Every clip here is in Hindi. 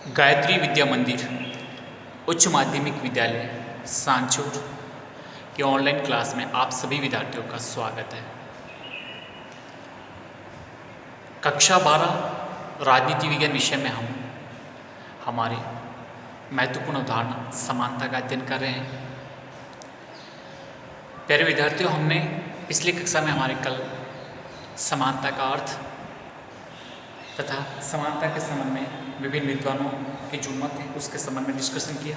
गायत्री विद्या मंदिर उच्च माध्यमिक विद्यालय सांचौर के ऑनलाइन क्लास में आप सभी विद्यार्थियों का स्वागत है। कक्षा 12 राजनीति विज्ञान विषय में हम हमारे महत्वपूर्ण उदाहरण समानता का अध्ययन कर रहे हैं। प्यारे विद्यार्थियों, हमने पिछली कक्षा में हमारे कल समानता का अर्थ तथा समानता के संबंध में विभिन्न विद्वानों के जो मत हैं उसके संबंध में डिस्कशन किया।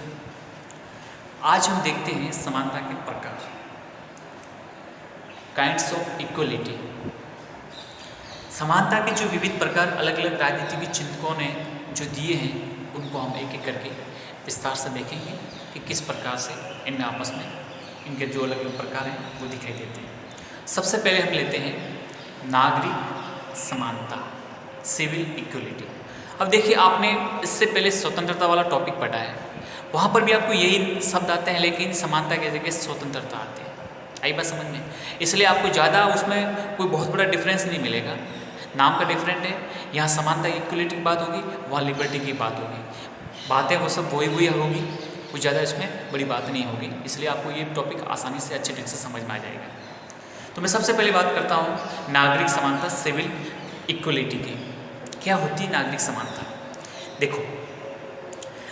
आज हम देखते हैं समानता के प्रकार, काइंड्स ऑफ इक्वलिटी। समानता के जो विविध प्रकार अलग अलग राजनीतिक चिंतकों ने जो दिए हैं उनको हम एक एक करके विस्तार से देखेंगे कि किस प्रकार से इनमें आपस में इनके जो अलग अलग प्रकार हैं वो दिखाई देते हैं। सबसे पहले हम लेते हैं नागरिक समानता, सिविल इक्वलिटी। अब देखिए, आपने इससे पहले स्वतंत्रता वाला टॉपिक पढ़ा है, वहाँ पर भी आपको यही शब्द आते हैं, लेकिन समानता की जगह स्वतंत्रता आती है। आई बात समझ में? इसलिए आपको ज़्यादा उसमें कोई बहुत बड़ा डिफरेंस नहीं मिलेगा। नाम का डिफरेंट है, यहाँ समानता इक्वलिटी की बात होगी, वहाँ लिबर्टी की बात होगी। बातें वो सब वही होगी, कुछ ज़्यादा इसमें बड़ी बात नहीं होगी। इसलिए आपको ये टॉपिक आसानी से अच्छे ढंग से समझ में आ जाएगा। तो मैं सबसे पहले बात करता हूँ नागरिक समानता, सिविल इक्वलिटी की। क्या होती है नागरिक समानता? देखो,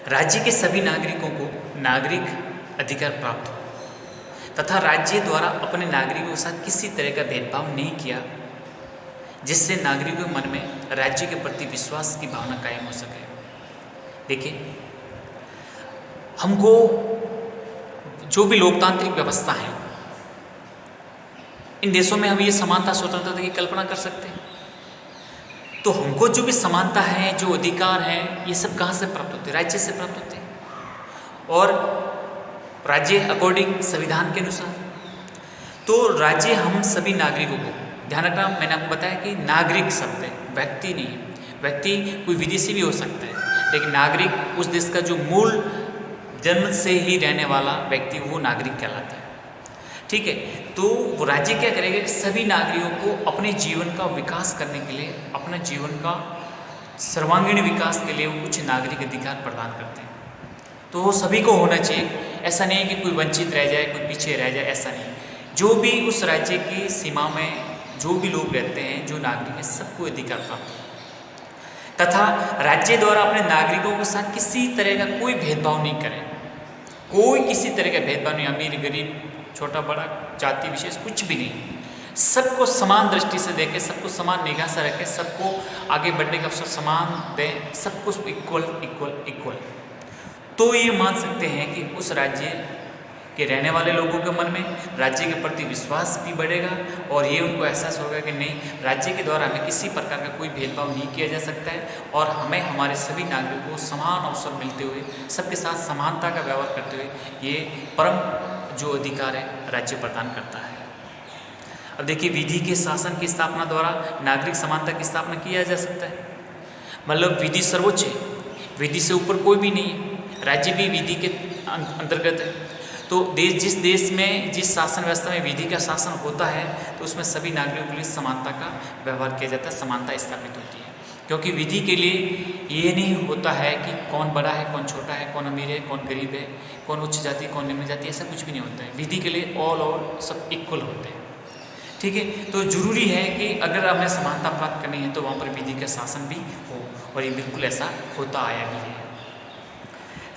राज्य के सभी नागरिकों को नागरिक अधिकार प्राप्त हो तथा राज्य द्वारा अपने नागरिकों के साथ किसी तरह का भेदभाव नहीं किया, जिससे नागरिकों के मन में राज्य के प्रति विश्वास की भावना कायम हो सके। देखिए, हमको जो भी लोकतांत्रिक व्यवस्था है, इन देशों में हम ये समानता स्वतंत्रता की कल्पना कर सकते हैं। तो हमको जो भी समानता है, जो अधिकार है, ये सब कहाँ से प्राप्त होते हैं? राज्य से प्राप्त होते हैं, और राज्य अकॉर्डिंग संविधान के अनुसार। तो राज्य हम सभी नागरिकों को, ध्यान रखना, मैंने आपको बताया कि नागरिक शब्द है, व्यक्ति नहीं है। व्यक्ति कोई विदेशी भी हो सकता है, लेकिन नागरिक उस देश का जो मूल जन्म से ही रहने वाला व्यक्ति, वो नागरिक कहलाता है। ठीक है, तो वो राज्य क्या करेगा कि सभी नागरिकों को अपने जीवन का विकास करने के लिए, अपने जीवन का सर्वांगीण विकास के लिए वो कुछ नागरिक अधिकार प्रदान करते हैं। तो वो सभी को होना चाहिए। ऐसा नहीं है कि कोई वंचित रह जाए, कोई पीछे रह जाए, ऐसा नहीं। जो भी उस राज्य की सीमा में जो भी लोग रहते हैं, जो नागरिक हैं, सबको अधिकार प्राप्त हो तथा राज्य द्वारा अपने नागरिकों के साथ किसी तरह का कोई भेदभाव नहीं करें। कोई किसी तरह का भेदभाव नहीं, अमीर गरीब, छोटा बड़ा, जाति विशेष, कुछ भी नहीं। सबको समान दृष्टि से देखें, सबको समान निगाह से रखें, सबको आगे बढ़ने का अवसर समान दें, सबको इक्वल इक्वल इक्वल। तो ये मान सकते हैं कि उस राज्य के रहने वाले लोगों के मन में राज्य के प्रति विश्वास भी बढ़ेगा, और ये उनको एहसास होगा कि नहीं, राज्य के द्वारा हमें किसी प्रकार का कोई भेदभाव नहीं किया जा सकता है, और हमें हमारे सभी नागरिकों को समान अवसर मिलते हुए, सबके साथ समानता का व्यवहार करते हुए ये परम जो अधिकार है राज्य प्रदान करता है। अब देखिए, विधि के शासन की स्थापना द्वारा नागरिक समानता की स्थापना किया जा सकता है। मतलब विधि सर्वोच्च है, विधि से ऊपर कोई भी नहीं है, राज्य भी विधि के अंतर्गत है। तो जिस देश में, जिस शासन व्यवस्था में विधि का शासन होता है, तो उसमें सभी नागरिकों के लिए समानता का व्यवहार किया जाता है, समानता स्थापित होती है। क्योंकि विधि के लिए ये नहीं होता है कि कौन बड़ा है, कौन छोटा है, कौन अमीर है, कौन गरीब है, कौन उच्च जाति, कौन निम्न जाति, ऐसा कुछ भी नहीं होता है। विधि के लिए ऑल और सब इक्वल होते हैं। ठीक है, तो जरूरी है कि अगर हमें समानता प्राप्त करनी है तो वहाँ पर विधि का शासन भी हो, और ये बिल्कुल ऐसा होता आया भी है।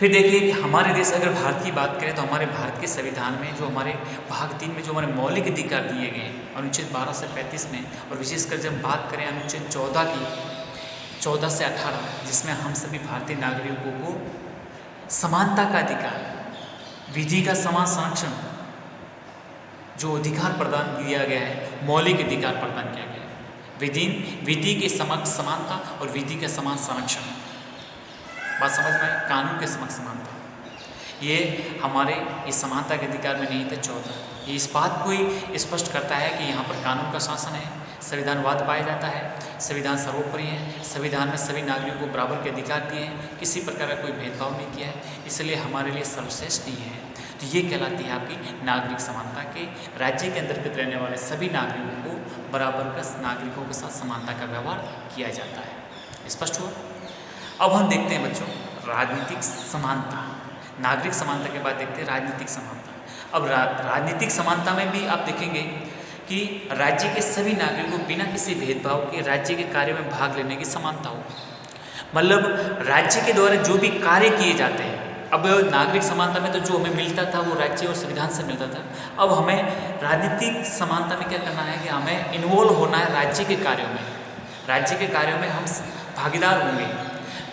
फिर देखिए कि हमारे देश, अगर भारत की बात करें तो हमारे भारत के संविधान में जो हमारे भाग 3 में जो हमारे मौलिक अधिकार दिए गए हैं, अनुच्छेद 12 से 35 में, और विशेषकर जब बात करें अनुच्छेद 14 की, 14 से 18, जिसमें हम सभी भारतीय नागरिकों को समानता का अधिकार, विधि का समान संरक्षण, जो अधिकार प्रदान किया गया है, मौलिक अधिकार प्रदान किया गया है, विधि के समक्ष समानता और विधि के समान संरक्षण। बात समझ में आई? कानून के समक्ष समानता, ये हमारे इस समानता के अधिकार में नहीं थे। 14 ये इस बात को ही स्पष्ट करता है कि यहाँ पर कानून का शासन है, संविधानवाद पाया जाता है, संविधान सर्वोपरि है, संविधान में सभी नागरिकों को बराबर के अधिकार दिए हैं, किसी प्रकार का कोई भेदभाव नहीं किया है, इसलिए हमारे लिए सर्वश्रेष्ठ नहीं है। तो ये कहलाती है आपकी नागरिक समानता के, राज्य के अंतर्गत रहने वाले सभी नागरिकों को बराबर का नागरिकों के साथ समानता का व्यवहार किया जाता है। स्पष्ट हुआ? अब हम देखते हैं बच्चों राजनीतिक समानता। नागरिक समानता के बाद देखते हैं राजनीतिक समानता। अब राजनीतिक समानता में भी आप देखेंगे कि राज्य के सभी नागरिकों को बिना किसी भेदभाव के राज्य के कार्यों में भाग लेने की समानता हो। मतलब राज्य के द्वारा जो भी कार्य किए जाते हैं, अब नागरिक समानता में तो जो हमें मिलता था वो राज्य और संविधान से मिलता था, अब हमें राजनीतिक समानता में क्या करना है कि हमें इन्वॉल्व होना है राज्य के कार्यों में। राज्य के कार्यों में हम भागीदार होंगे,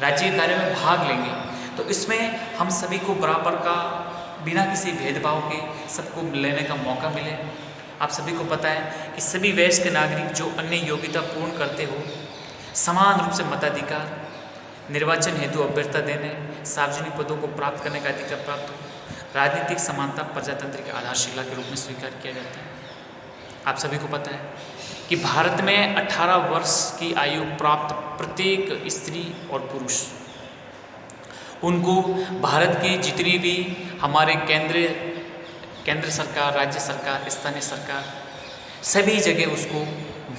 राज्य के कार्यों में भाग लेंगे, तो इसमें हम सभी को बराबर का बिना किसी भेदभाव के सबको लेने का मौका मिले। आप सभी को पता है कि सभी वयस्क नागरिक जो अन्य योग्यता पूर्ण करते हो समान रूप से मताधिकार, निर्वाचन हेतु अभ्यर्थता देने, सार्वजनिक पदों को प्राप्त करने का अधिकार प्राप्त हो। राजनीतिक समानता प्रजातंत्र की आधारशिला के रूप में स्वीकार किया जाता है। आप सभी को पता है कि भारत में 18 वर्ष की आयु प्राप्त प्रत्येक स्त्री और पुरुष, उनको भारत की जितनी भी हमारे केंद्र सरकार, राज्य सरकार, स्थानीय सरकार, सभी जगह उसको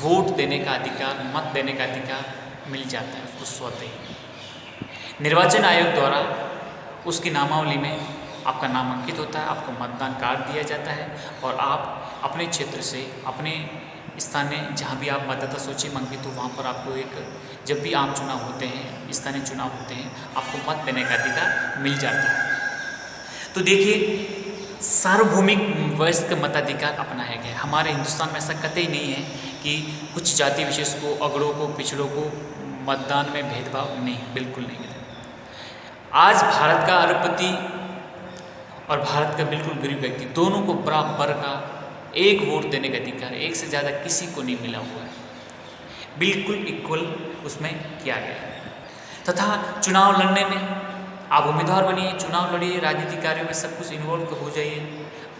वोट देने का अधिकार, मत देने का अधिकार मिल जाता है उसको स्वतः। निर्वाचन आयोग द्वारा उसकी नामावली में आपका नाम अंकित होता है, आपको मतदान कार्ड दिया जाता है और आप अपने क्षेत्र से, अपने स्थानीय जहाँ भी आप मतदाता सूची में अंकित हो वहाँ पर आपको एक, जब भी आम चुनाव होते हैं, स्थानीय चुनाव होते हैं, आपको मत देने का अधिकार मिल जाता है। तो देखिए सार्वभौमिक वयस्क मताधिकार अपनाया गया। हमारे हिंदुस्तान में ऐसा कतई नहीं है कि कुछ जाति विशेष को, अगड़ों को, पिछड़ों को मतदान में भेदभाव नहीं, बिल्कुल नहीं है। आज भारत का अरबपति और भारत का बिल्कुल गरीब व्यक्ति दोनों को बराबर का एक वोट देने का अधिकार एक से ज़्यादा किसी को नहीं मिला हुआ है, बिल्कुल इक्वल उसमें किया गया। तथा चुनाव लड़ने में आप उम्मीदवार बनिए, चुनाव लड़िए, राजनीतिक कार्यों में सब कुछ इन्वॉल्व हो जाइए,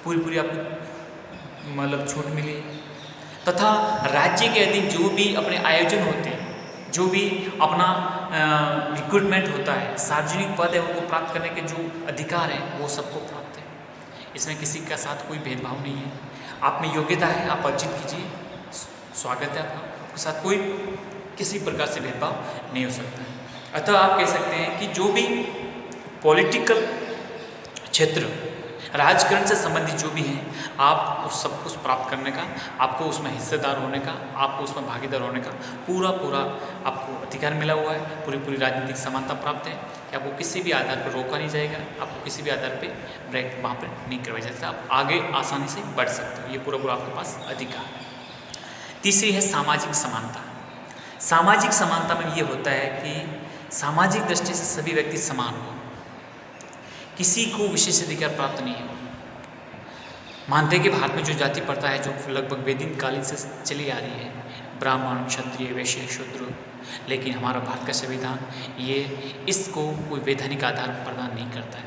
पूरी आपको मतलब छूट मिली। तथा राज्य के अधीन जो भी अपने आयोजन होते हैं, जो भी अपना रिक्रूटमेंट होता है, सार्वजनिक पद है, उनको प्राप्त करने के जो अधिकार हैं वो सबको प्राप्त है। इसमें किसी का साथ कोई भेदभाव नहीं है। आप में योग्यता है, आप अर्जित कीजिए, स्वागत है आपका, आपके साथ कोई किसी प्रकार से भेदभाव नहीं हो सकता है। अतः आप कह सकते हैं कि जो भी पॉलिटिकल क्षेत्र, राजकारण से संबंधित जो भी हैं, आप उस सब कुछ प्राप्त करने का, आपको उसमें हिस्सेदार होने का, आपको उसमें भागीदार होने का पूरा आपको अधिकार मिला हुआ है। पूरी राजनीतिक समानता प्राप्त है कि आपको किसी भी आधार पर रोका नहीं जाएगा, आपको किसी भी आधार पर ब्रेक वहाँ पर नहीं करवाया जाता, आप आगे आसानी से बढ़ सकते हो, ये पूरा आपके पास अधिकार है। तीसरी है सामाजिक समानता। सामाजिक समानता में ये होता है कि सामाजिक दृष्टि से सभी व्यक्ति समान हो, किसी को विशेष अधिकार प्राप्त नहीं हो। मानते हैं कि भारत में जो जाति प्रथा है, जो लगभग वेदिक कालीन से चली आ रही है, ब्राह्मण, क्षत्रिय, वैश्य, शूद्र, लेकिन हमारा भारत का संविधान ये इसको कोई वैधानिक आधार प्रदान नहीं करता है।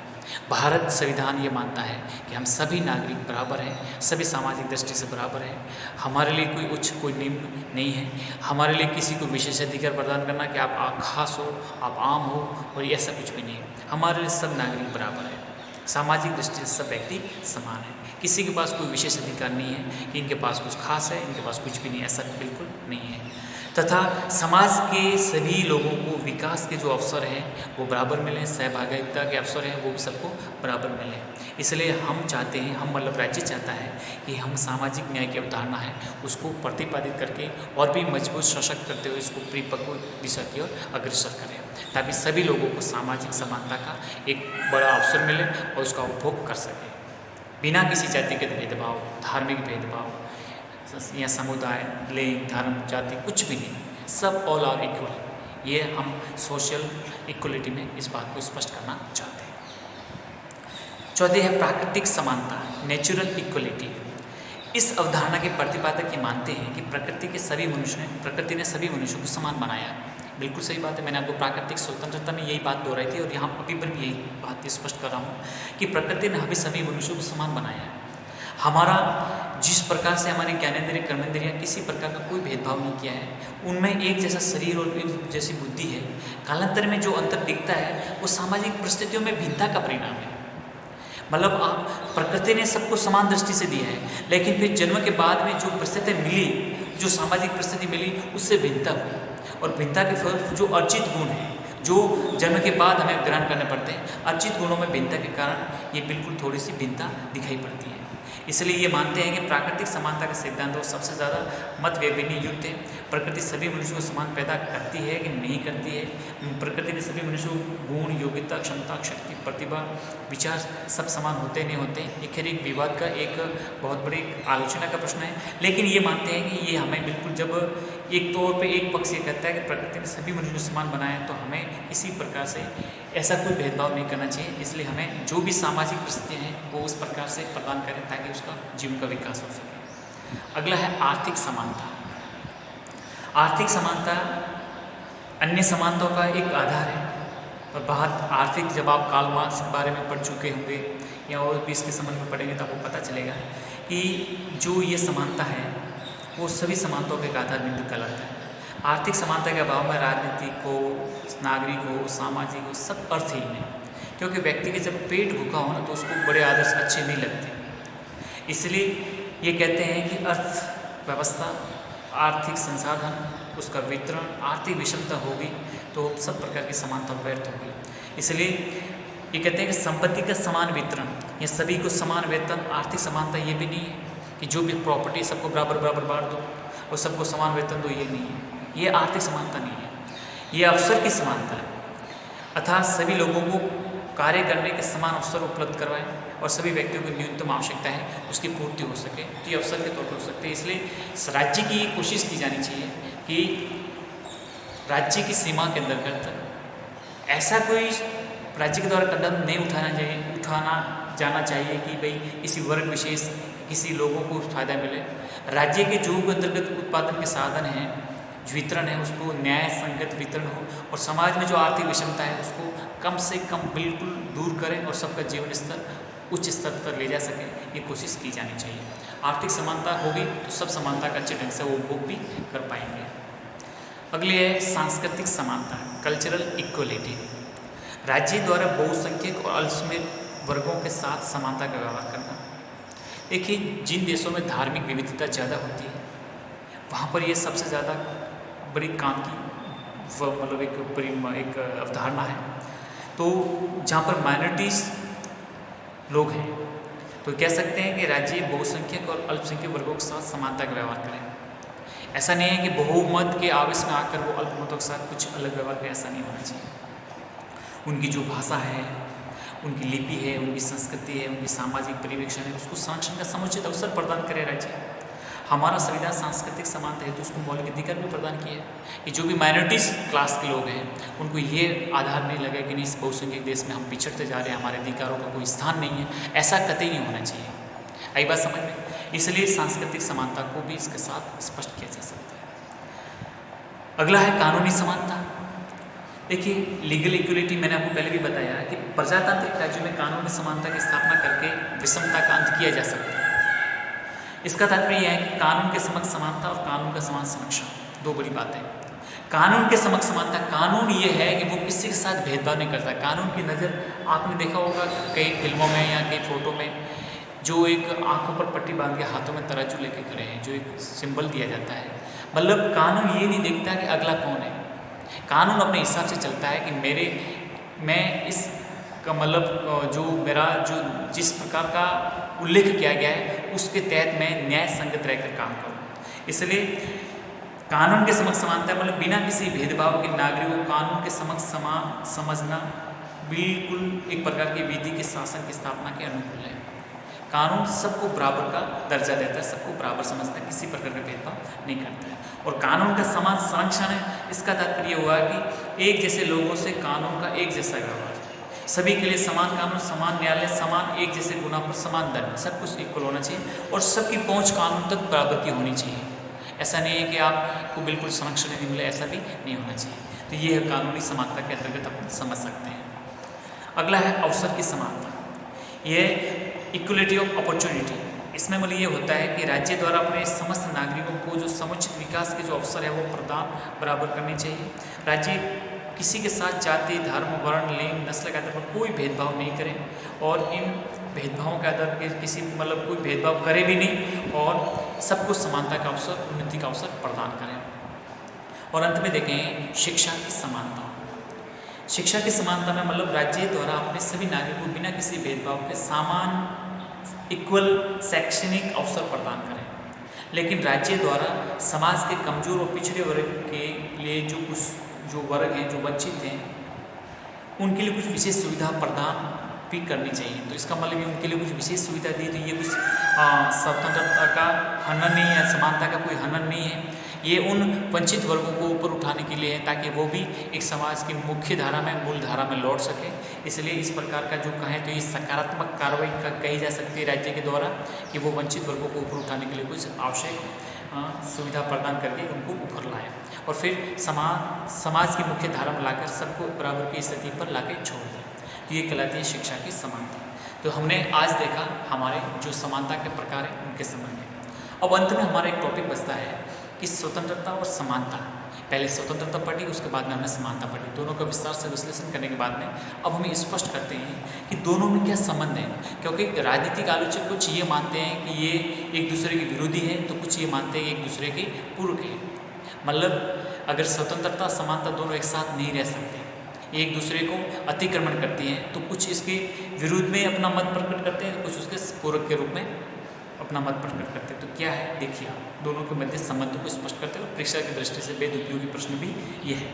भारत संविधान ये मानता है कि हम सभी नागरिक बराबर हैं, सभी सामाजिक दृष्टि से बराबर हैं। हमारे लिए कोई उच्च, कोई निम्न नहीं है। हमारे लिए किसी को विशेष अधिकार प्रदान करना कि आप खास हो, आप आम हो, और ऐसा कुछ भी नहीं है। हमारे लिए सब नागरिक बराबर है। सामाजिक दृष्टि से सब व्यक्ति समान है। किसी के पास कोई विशेष अधिकार नहीं है कि इनके पास कुछ खास है, इनके पास कुछ भी नहीं है, ऐसा बिल्कुल नहीं है। तथा समाज के सभी लोगों को विकास के जो अवसर हैं वो बराबर मिलें, सहभागिता के अवसर हैं वो भी सबको बराबर मिलें। इसलिए हम चाहते हैं, हम मतलब राज्य चाहता है कि हम सामाजिक न्याय की अवधारणा है उसको प्रतिपादित करके और भी मजबूत सशक्त करते हुए इसको परिपक्व दिशा की ओर अग्रसर करें, ताकि सभी लोगों को सामाजिक समानता का एक बड़ा अवसर मिले और उसका उपभोग कर सकें बिना किसी जातिगत भेदभाव, धार्मिक भेदभाव या समुदाय, लिंग, धर्म, जाति कुछ भी नहीं, सब ऑल आर इक्वल। ये हम सोशल इक्वलिटी में इस बात को स्पष्ट करना चाहते हैं। चौथे है प्राकृतिक समानता, नेचुरल इक्वलिटी। इस अवधारणा के प्रतिपादक ये मानते हैं कि प्रकृति ने सभी मनुष्यों को समान बनाया। बिल्कुल सही बात है। मैंने आपको प्राकृतिक स्वतंत्रता में यही बात दोहराई थी और यहाँ अभी पर भी यही बात स्पष्ट कर रहा हूँ कि प्रकृति ने हमें सभी मनुष्यों को समान बनाया है। हमारा जिस प्रकार से हमारे ज्ञानेंद्रिय, कर्मेंद्रिय किसी प्रकार का कोई भेदभाव नहीं किया है, उनमें एक जैसा शरीर और एक जैसी बुद्धि है। कालांतर में जो अंतर दिखता है वो सामाजिक परिस्थितियों में भिन्नता का परिणाम है। मतलब प्रकृति ने सबको समान दृष्टि से दिया है, लेकिन फिर जन्म के बाद में जो परिस्थिति मिली, जो सामाजिक परिस्थिति मिली, उससे भिन्नता हुई और भिन्नता के फल जो अर्जित गुण है, जो जन्म के बाद हमें ग्रहण करने पड़ते हैं। अर्जित गुणों में भिन्नता के कारण ये बिल्कुल थोड़ी सी भिन्नता दिखाई पड़ती है। इसलिए ये मानते हैं कि प्राकृतिक समानता का सिद्धांत और सबसे ज़्यादा मतभेद युक्त है। प्रकृति सभी मनुष्यों को समान पैदा करती है कि नहीं करती है? प्रकृति में सभी मनुष्यों को गुण, योग्यता, क्षमता, शक्ति, प्रतिभा, विचार सब समान होते नहीं होते? ये खैर एक विवाद का एक बहुत बड़ी आलोचना का प्रश्न है। लेकिन ये मानते हैं कि ये हमें बिल्कुल, जब एक तौर पे एक पक्ष ये कहता है कि प्रकृति ने सभी मनुष्यों को समान बनाया है, तो हमें किसी प्रकार से ऐसा कोई भेदभाव नहीं करना चाहिए। इसलिए हमें जो भी सामाजिक परिस्थितियाँ हैं वो उस प्रकार से प्रदान करें ताकि उसका जीवन का विकास हो सके। अगला है आर्थिक समानता। आर्थिक समानता अन्य समानताओं का एक आधार है। और बात आर्थिक, जब आप कार्ल मार्क्स के बारे में पढ़ चुके होंगे या और भी इसके संबंध में पढ़ेंगे तो आपको पता चलेगा कि जो ये समानता है वो सभी समानताओं के एक आधार बिंदु कहलाता है। आर्थिक समानता के अभाव में राजनीतिक हो, नागरिक हो, सामाजिक हो, सब अर्थहीन है। क्योंकि व्यक्ति के जब पेट भूखा हो ना तो उसको बड़े आदर्श अच्छे नहीं लगते। इसलिए ये कहते हैं कि अर्थव्यवस्था, आर्थिक संसाधन, उसका वितरण, आर्थिक विषमता होगी तो सब प्रकार की समानता व्यर्थ होगी। इसलिए ये कहते हैं कि संपत्ति का समान वितरण या सभी को समान वेतन, आर्थिक समानता ये भी नहीं है कि जो भी प्रॉपर्टी सबको बराबर बराबर बांट दो और सबको समान वेतन दो, ये नहीं है। ये आर्थिक समानता नहीं है, ये अवसर की समानता है। अर्थात सभी लोगों को कार्य करने के समान अवसर उपलब्ध करवाएं और सभी व्यक्तियों की न्यूनतम आवश्यकता है उसकी पूर्ति हो सके, तो ये अवसर के तौर पर हो सकते हैं। इसलिए राज्य की कोशिश की जानी चाहिए कि राज्य की सीमा के अंतर्गत ऐसा कोई राज्य के द्वारा कदम नहीं उठाना जाना चाहिए कि भाई किसी वर्ग विशेष, किसी लोगों को फायदा मिले। राज्य के जो अंतर्गत उत्पादन के साधन हैं, वितरण है, उसको न्याय संगत वितरण हो और समाज में जो आर्थिक विषमता है उसको कम से कम बिल्कुल दूर करें और सबका जीवन स्तर उच्च स्तर पर ले जा सके, ये कोशिश की जानी चाहिए। आर्थिक समानता होगी तो सब समानता का अच्छे ढंग से वो उपभोग भी कर पाएंगे। अगली है सांस्कृतिक समानता, कल्चरल इक्वलिटी। राज्य द्वारा बहुसंख्यक और अल्पसंख्यक वर्गों के साथ समानता का व्यवहार करना। देखिए, जिन देशों में धार्मिक विविधता ज़्यादा होती है वहाँ पर ये सबसे ज़्यादा बड़ी काम की मतलब एक अवधारणा है। तो जहाँ पर माइनॉरिटीज़ लोग हैं तो कह सकते हैं कि राज्य बहुसंख्यक और अल्पसंख्यक वर्गों के साथ समानता का व्यवहार करें। ऐसा नहीं है कि बहुमत के आवेश में आकर वो अल्पमतों के साथ कुछ अलग व्यवहार करें, ऐसा नहीं होना चाहिए। उनकी जो भाषा है, उनकी लिपि है, उनकी संस्कृति है, उनकी सामाजिक परिवेक्षण है, उसको संरक्षण का समुचित अवसर प्रदान करे राज्य। हमारा संविधान सांस्कृतिक समानता है तो उसको मौलिक अधिकार भी प्रदान किया है कि जो भी माइनॉरिटीज़ क्लास के लोग हैं उनको ये आधार नहीं लगे कि नहीं इस बहुसंख्यक देश में हम पिछड़ते जा रहे हैं, हमारे अधिकारों का कोई स्थान नहीं है। ऐसा कतई नहीं होना चाहिए। आई बात समझ में? इसलिए सांस्कृतिक समानता को भी इसके साथ स्पष्ट किया जा सकता है। अगला है कानूनी समानता। देखिए, लीगल इक्वलिटी मैंने आपको पहले भी बताया कि प्रजातांत्रिक राज्यों में कानूनी समानता की स्थापना करके विषमता का अंत किया जा सकता है। इसका तात्पर्य यह है कि कानून के समक्ष समानता और कानून का समान संरक्षण, दो बड़ी बातें। कानून के समक्ष समानता, कानून ये है कि वो किसी के साथ भेदभाव नहीं करता। कानून की नज़र आपने देखा होगा कई फिल्मों में या कई फोटो में, जो एक आंखों पर पट्टी बांध के हाथों में तराजू लेके खड़े हैं, जो एक सिंबल दिया जाता है। मतलब कानून ये नहीं देखता कि अगला कौन है। कानून अपने हिसाब से चलता है कि मैं इस का मतलब जो मेरा जो जिस प्रकार का उल्लेख किया गया है उसके तहत मैं न्याय संगत रहकर काम करूँ। इसलिए कानून के समक्ष समानता मतलब बिना किसी भेदभाव के नागरिकों को कानून के समक्ष समान समझना बिल्कुल एक प्रकार की विधि के शासन की स्थापना के अनुकूल है। कानून सबको बराबर का दर्जा देता है, सबको बराबर समझता है, किसी प्रकार का भेदभाव नहीं करता है। और कानून का समान संरक्षण है, इसका तात्पर्य हुआ कि एक जैसे लोगों से कानून का एक जैसा व्यवहार, सभी के लिए समान कानून, समान न्यायालय, समान एक जैसे गुना पर समान दंड, सब कुछ इक्वल होना चाहिए और सबकी पहुंच कानून तक बराबर की होनी चाहिए। ऐसा नहीं है कि आपको बिल्कुल संरक्षण नहीं मिले, ऐसा भी नहीं होना चाहिए। तो ये कानूनी समानता के अंतर्गत आप समझ सकते हैं। अगला है अवसर की समानता, ये इक्वलिटी ऑफ अपॉर्चुनिटी। इसमें मतलब ये होता है कि राज्य द्वारा अपने समस्त नागरिकों को जो समुचित विकास के जो अवसर है वो प्रदान बराबर करने चाहिए। राज्य किसी के साथ जाति, धर्म, वर्ण, लिंग, नस्ल के आधार पर कोई भेदभाव नहीं करें और इन भेदभावों के आधार पर किसी मतलब कोई भेदभाव करे भी नहीं और सबको समानता का अवसर, उन्नति का अवसर प्रदान करें। और अंत में देखें शिक्षा की समानता। शिक्षा की समानता में मतलब राज्य द्वारा अपने सभी नागरिकों को बिना किसी भेदभाव के समान इक्वल शैक्षणिक अवसर प्रदान करें। लेकिन राज्य द्वारा समाज के कमजोर और पिछड़े वर्ग के लिए जो वर्ग हैं, जो वंचित हैं, उनके लिए कुछ विशेष सुविधा प्रदान भी करनी चाहिए। तो इसका मतलब ये उनके लिए कुछ विशेष सुविधा दी, तो ये कुछ स्वतंत्रता का हनन नहीं है, समानता का कोई हनन नहीं है। ये उन वंचित वर्गों को ऊपर उठाने के लिए है ताकि वो भी एक समाज की मुख्य धारा में, मूल धारा में लौट सके। इसलिए इस प्रकार का जो कहें तो ये सकारात्मक कार्रवाई का कही जा सकती है राज्य के द्वारा कि वो वंचित वर्गों को ऊपर उठाने के लिए कुछ आवश्यक सुविधा प्रदान करके उनको ऊपर लाए और फिर समाज की मुख्य धारा में लाकर सबको बराबर की स्थिति पर लाकर छोड़ दें। तो ये कहलाती है शिक्षा की समानता। तो हमने आज देखा हमारे जो समानता के प्रकार हैं उनके संबंध में। अब अंत में हमारा एक टॉपिक बचता है कि स्वतंत्रता और समानता। पहले स्वतंत्रता पढ़ी, उसके बाद में हमने समानता पढ़ी। दोनों का विस्तार से विश्लेषण करने के बाद में अब हम स्पष्ट करते हैं कि दोनों में क्या संबंध है। क्योंकि राजनीतिक आलोचक कुछ ये मानते हैं कि ये एक दूसरे के विरोधी हैं, तो कुछ ये मानते हैं एक दूसरे के पूरक हैं। मतलब अगर स्वतंत्रता समानता दोनों एक साथ नहीं रह सकते, एक दूसरे को अतिक्रमण करती हैं, तो कुछ इसके विरुद्ध में अपना मत प्रकट करते हैं, कुछ उसके पूरक के रूप में अपना मत प्रकट करते हैं। तो क्या है देखिए, आप दोनों के मध्य संबंध को स्पष्ट करते हैं और परीक्षा की दृष्टि से बेहद उपयोगी प्रश्न भी ये है।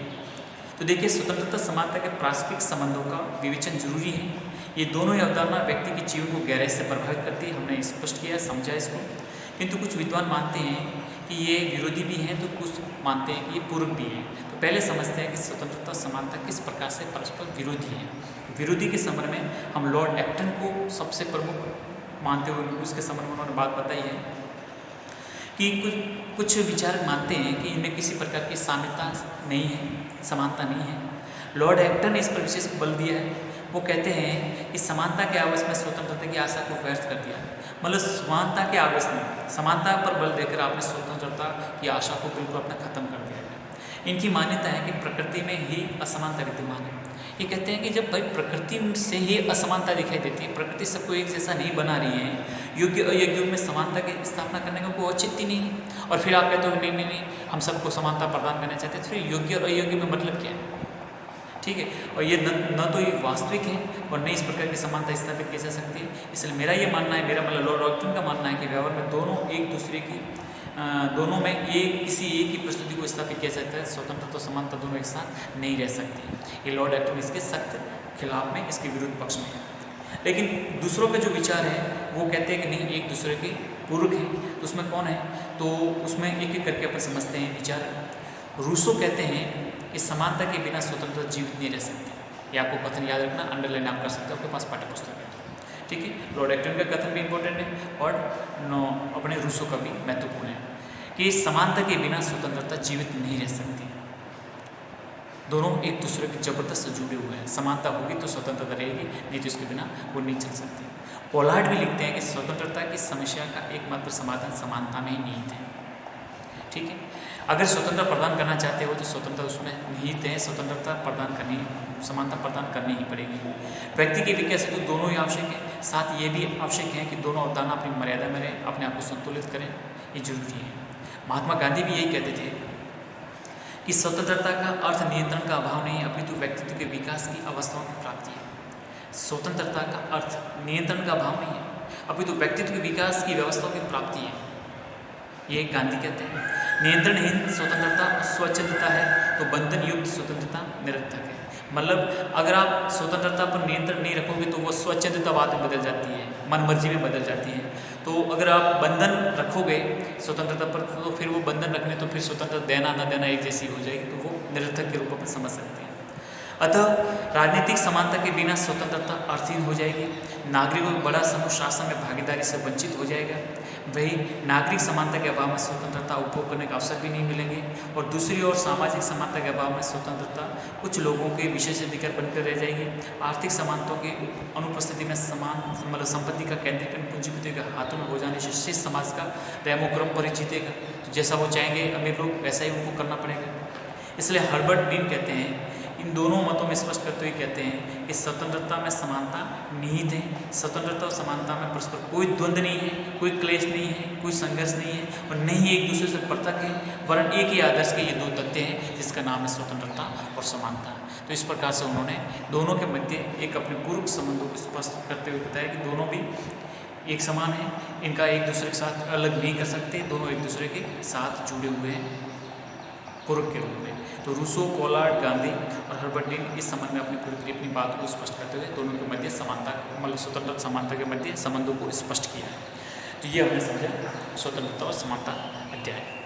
तो देखिए, स्वतंत्रता समानता के पारस्परिक संबंधों का विवेचन जरूरी है। ये दोनों ही अवधारणा व्यक्ति के जीवन को गहराई से प्रभावित करती है। हमने स्पष्ट किया, समझा इसको। किंतु कुछ विद्वान मानते हैं कि ये विरोधी भी हैं, तो कुछ मानते हैं कि ये पूरक भी हैं। तो पहले समझते हैं कि स्वतंत्रता समानता किस प्रकार से परस्पर विरोधी है। विरोधी के संबंध में हम लॉर्ड एक्टन को सबसे प्रमुख मानते हुए उसके संबंध में उन्होंने बात बताई है कि कुछ विचारक मानते हैं कि इनमें किसी प्रकार की साम्यता नहीं है, समानता नहीं है। लॉर्ड एक्टन ने इस पर विशेष बल दिया है। वो कहते हैं कि समानता के आवेश में स्वतंत्रता की आशा को व्यर्थ कर दिया। मतलब समानता के आवेश में समानता पर बल देकर आपने स्वतंत्रता की आशा को बिल्कुल अपना खत्म कर दिया है। इनकी मान्यता है कि प्रकृति में ही असमानता विद्यमान है। ये कहते हैं कि जब भाई प्रकृति से ही असमानता दिखाई देती है, प्रकृति सबको एक जैसा नहीं बना रही है, योग्य अयोग्य में समानता की स्थापना करने का कोई औचित्य नहीं है। और फिर आप कहते हो नहीं हम सबको समानता प्रदान करना चाहते हैं, तो फिर योग्य और अयोग्य में मतलब क्या है? ठीक है। और ये न तो ये वास्तविक है और न इस प्रकार की समानता स्थापित की जा सकती है। इसलिए मेरा ये मानना है, मेरा मतलब लॉर्ड एक्टन का मानना है कि व्यवहार में दोनों एक दूसरे की दोनों में किसी एक ही प्रस्तुति को स्थापित किया जाता है। स्वतंत्रता तो समानता दोनों एक साथ नहीं रह सकती। ये लॉर्ड एक्टन इसके सख्त खिलाफ में, इसके विरुद्ध पक्ष में है। लेकिन दूसरों का जो विचार है वो कहते हैं कि नहीं, एक दूसरे के पूरक है। तो उसमें कौन है? तो उसमें एक एक करके अपन समझते हैं विचार। रूसो कहते हैं कि समानता के बिना स्वतंत्रता जीवित नहीं रह सकती। ये आपको कथन याद रखना, अंडरलाइन आप कर सकते हो, आपके पास पाठ्य पुस्तक है। ठीक है। लॉर्ड एक्टन का कथन भी इंपॉर्टेंट है और अपने रूसो का भी महत्वपूर्ण है कि समानता के बिना स्वतंत्रता जीवित नहीं रह सकती। दोनों एक दूसरे के जबरदस्त जुड़े हुए हैं। समानता होगी तो स्वतंत्रता रहेगी, नहीं तो इसके बिना वो नहीं चल सकती। पोलार्ड भी लिखते हैं कि स्वतंत्रता की समस्या का एकमात्र समाधान समानता में ही निहित है। ठीक है। अगर स्वतंत्रता प्रदान करना चाहते हो तो स्वतंत्रता उसमें निहित है, स्वतंत्रता प्रदान करनी, समानता प्रदान करनी ही पड़ेगी। व्यक्ति के विकास हेतु दोनों ही आवश्यक है, साथ ये भी आवश्यक है कि दोनों अवधारणा अपनी मर्यादा में रहें, अपने आप को संतुलित करें, ये जरूरी है। महात्मा गांधी भी यही कहते थे कि स्वतंत्रता का अर्थ नियंत्रण का अभाव नहीं, अपितु व्यक्तित्व के विकास की अवस्थाओं की प्राप्ति है। स्वतंत्रता का अर्थ नियंत्रण का अभाव नहीं है, अपितु व्यक्तित्व के विकास की व्यवस्थाओं की प्राप्ति है। ये गांधी कहते हैं। नियंत्रणहीन स्वतंत्रता स्वच्छंदता है, तो बंधन युक्त स्वतंत्रता निरर्थक है। मतलब अगर आप स्वतंत्रता पर नियंत्रण नहीं रखोगे तो वो स्वच्छंदता बाद में बदल जाती है, मन मर्जी में बदल जाती है। तो अगर आप बंधन रखोगे स्वतंत्रता पर, तो फिर वो बंधन रखने तो फिर स्वतंत्रता देना न देना एक जैसी हो जाएगी, तो वो निरर्थक के रूप में समझ सकते हैं। अतः राजनीतिक समानता के बिना स्वतंत्रता अर्थहीन हो जाएगी। नागरिकों का बड़ा समूह शासन में भागीदारी से वंचित हो जाएगा। वही नागरिक समानता के अभाव में स्वतंत्रता उपभोग करने का अवसर भी नहीं मिलेंगे। और दूसरी ओर सामाजिक समानता के अभाव में स्वतंत्रता कुछ लोगों के विशेषाधिकार बनकर रह जाएगी। आर्थिक समानताओं की अनुपस्थिति में समान मतलब संपत्ति का केंद्रीकरण पूंजीपतियों के हाथों में हो जाने से शेष समाज का रेमोक्रम पर जीतेगा। तो जैसा वो चाहेंगे अमीर लोग, वैसा ही उनको करना पड़ेगा। इसलिए हर्बर्ट बीन कहते हैं, इन दोनों मतों में स्पष्ट करते हुए कहते हैं कि स्वतंत्रता में समानता निहित है। स्वतंत्रता और समानता में परस्पर कोई द्वंद्व नहीं है, कोई क्लेश नहीं है, कोई संघर्ष नहीं है और नहीं ही एक दूसरे से पृथक है, वरन एक ही आदर्श के ये दो तथ्य हैं जिसका नाम है स्वतंत्रता और समानता। तो इस प्रकार से उन्होंने दोनों के मध्य एक अपने पूर्व संबंधों को स्पष्ट करते हुए बताया कि दोनों भी एक समान है, इनका एक दूसरे के साथ अलग नहीं कर सकते, दोनों एक दूसरे के साथ जुड़े हुए हैं पूरक के रूप में। तो रूसो, पोलार्ड, गांधी और हर्बर्ट डीन इस संबंध में अपनी बात को स्पष्ट करते हुए दोनों के मध्य समानता, मतलब स्वतंत्रता समानता के मध्य संबंधों को स्पष्ट किया है। तो ये हमने समझा स्वतंत्रता और समानता अध्याय।